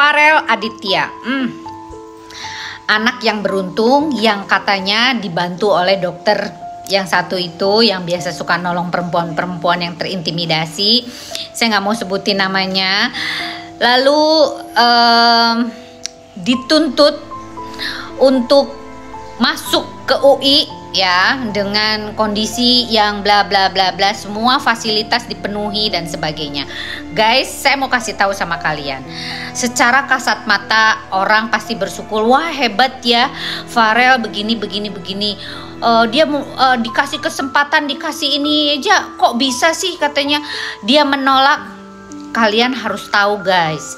Farel Aditya, anak yang beruntung yang katanya dibantu oleh dokter yang satu itu yang biasa suka nolong perempuan-perempuan yang terintimidasi. Saya nggak mau sebutin namanya. Lalu dituntut untuk masuk ke UI ya, dengan kondisi yang bla bla bla bla, semua fasilitas dipenuhi dan sebagainya. Guys, saya mau kasih tahu sama kalian, secara kasat mata orang pasti bersyukur, wah hebat ya Farel begini begini begini. Dia dikasih kesempatan, dikasih ini aja kok bisa sih katanya dia menolak. Kalian harus tahu guys,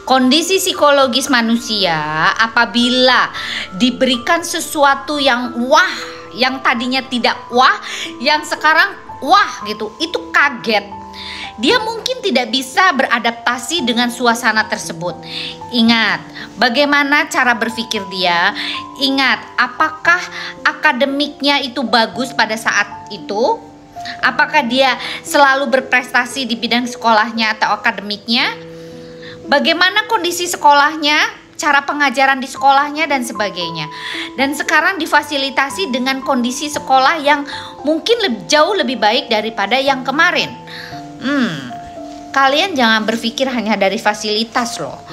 kondisi psikologis manusia apabila diberikan sesuatu yang wah, yang tadinya tidak wah, yang sekarang wah gitu, itu kaget. Dia mungkin tidak bisa beradaptasi dengan suasana tersebut. Ingat, bagaimana cara berpikir dia. Ingat, apakah akademiknya itu bagus pada saat itu? Apakah dia selalu berprestasi di bidang sekolahnya atau akademiknya? Bagaimana kondisi sekolahnya, cara pengajaran di sekolahnya dan sebagainya. Dan sekarang difasilitasi dengan kondisi sekolah yang mungkin jauh lebih baik daripada yang kemarin. Kalian jangan berpikir hanya dari fasilitas loh,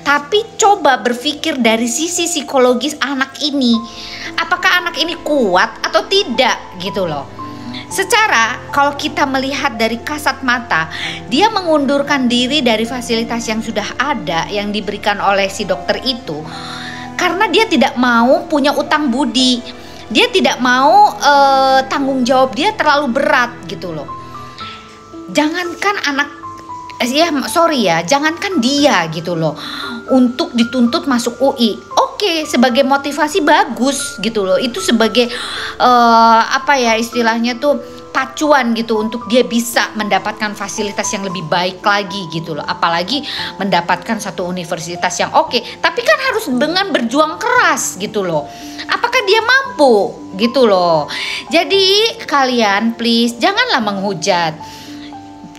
tapi coba berpikir dari sisi psikologis anak ini. Apakah anak ini kuat atau tidak gitu loh. Secara kalau kita melihat dari kasat mata, dia mengundurkan diri dari fasilitas yang sudah ada yang diberikan oleh si dokter itu karena dia tidak mau punya utang budi. Dia tidak mau tanggung jawab dia terlalu berat gitu loh. Jangankan jangankan dia gitu loh untuk dituntut masuk UI. Oke, sebagai motivasi bagus gitu loh. Itu sebagai istilahnya tuh pacuan gitu untuk dia bisa mendapatkan fasilitas yang lebih baik lagi gitu loh. Apalagi mendapatkan satu universitas yang oke. Tapi kan harus dengan berjuang keras gitu loh. Apakah dia mampu gitu loh. Jadi kalian please janganlah menghujat.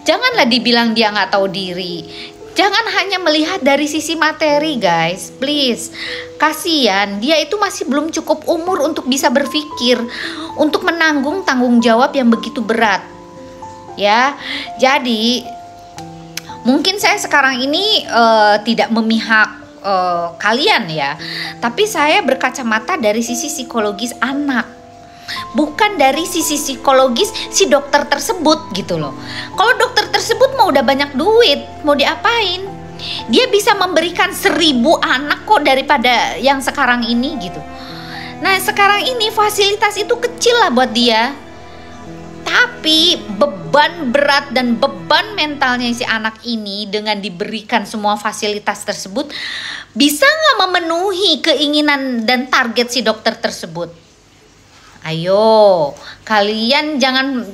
Janganlah dibilang dia nggak tahu diri. Jangan hanya melihat dari sisi materi guys, please. Kasihan, dia itu masih belum cukup umur untuk bisa berpikir, untuk menanggung tanggung jawab yang begitu berat. Ya, jadi mungkin saya sekarang ini tidak memihak kalian ya, tapi saya berkacamata dari sisi psikologis anak. Bukan dari sisi psikologis si dokter tersebut gitu loh. Kalau dokter tersebut mau udah banyak duit, mau diapain? Dia bisa memberikan 1000 anak kok daripada yang sekarang ini gitu. Nah sekarang ini fasilitas itu kecil lah buat dia. Tapi beban berat dan beban mentalnya si anak ini dengan diberikan semua fasilitas tersebut bisa nggak memenuhi keinginan dan target si dokter tersebut? Ayo, kalian jangan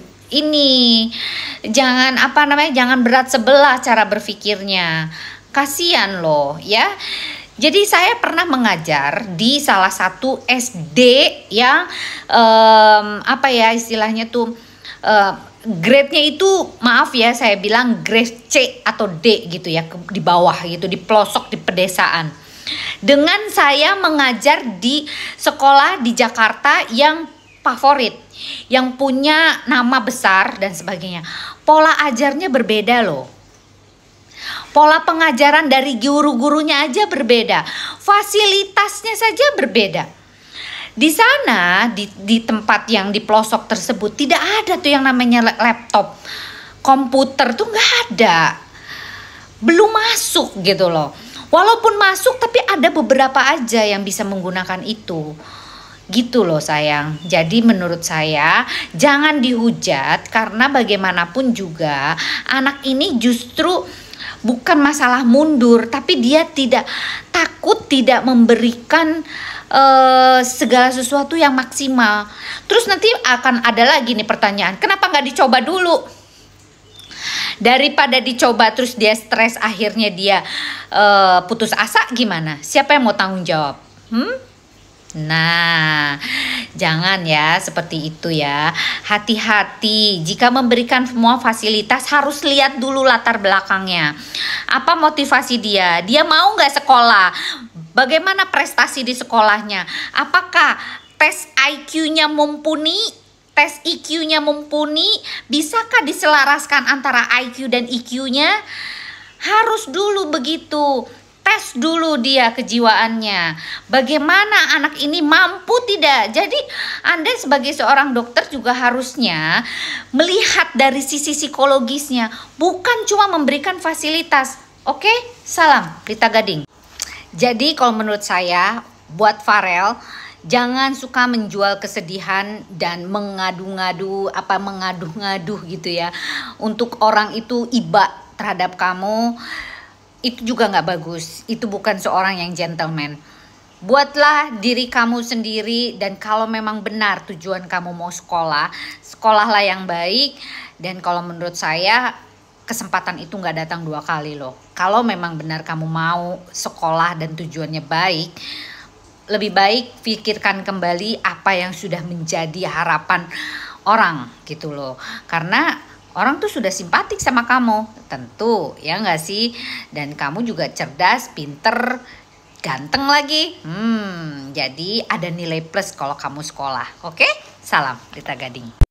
jangan berat sebelah cara berpikirnya. Kasian loh ya. Jadi saya pernah mengajar di salah satu SD yang grade-nya itu maaf ya saya bilang grade C atau D gitu ya, di bawah gitu, di pelosok di pedesaan. Dengan saya mengajar di sekolah di Jakarta yang favorit, yang punya nama besar dan sebagainya. Pola ajarnya berbeda loh. Pola pengajaran dari guru-gurunya aja berbeda. Fasilitasnya saja berbeda. Di sana, di tempat yang di pelosok tersebut tidak ada tuh yang namanya laptop. Komputer tuh nggak ada. Belum masuk gitu loh. Walaupun masuk tapi ada beberapa aja yang bisa menggunakan itu. Gitu loh sayang. Jadi menurut saya jangan dihujat, karena bagaimanapun juga anak ini justru bukan masalah mundur, tapi dia tidak memberikan segala sesuatu yang maksimal. Terus nanti akan ada lagi nih pertanyaan, kenapa nggak dicoba dulu? Daripada dicoba terus dia stres, akhirnya dia putus asa, gimana? Siapa yang mau tanggung jawab? Nah, jangan ya seperti itu ya. Hati-hati jika memberikan semua fasilitas, harus lihat dulu latar belakangnya. Apa motivasi dia? Dia mau nggak sekolah? Bagaimana prestasi di sekolahnya? Apakah tes IQ-nya mumpuni? Tes IQ-nya mumpuni? Bisakah diselaraskan antara IQ dan IQ-nya? Harus dulu begitu. Tes dulu dia kejiwaannya. Bagaimana anak ini mampu tidak? Jadi Anda sebagai seorang dokter juga harusnya melihat dari sisi psikologisnya, bukan cuma memberikan fasilitas. Oke, salam Rita Gading. Jadi kalau menurut saya, buat Farel, jangan suka menjual kesedihan dan mengadu-ngadu gitu ya. Untuk orang itu iba terhadap kamu, itu juga nggak bagus. Itu bukan seorang yang gentleman. Buatlah diri kamu sendiri, dan kalau memang benar tujuan kamu mau sekolah, sekolahlah yang baik. Dan kalau menurut saya, kesempatan itu nggak datang 2 kali loh. Kalau memang benar kamu mau sekolah dan tujuannya baik, lebih baik pikirkan kembali apa yang sudah menjadi harapan orang gitu loh. Karena orang tuh sudah simpatik sama kamu, tentu ya nggak sih? Dan kamu juga cerdas, pinter, ganteng lagi. Jadi ada nilai plus kalau kamu sekolah. Oke? Salam Rita Gading.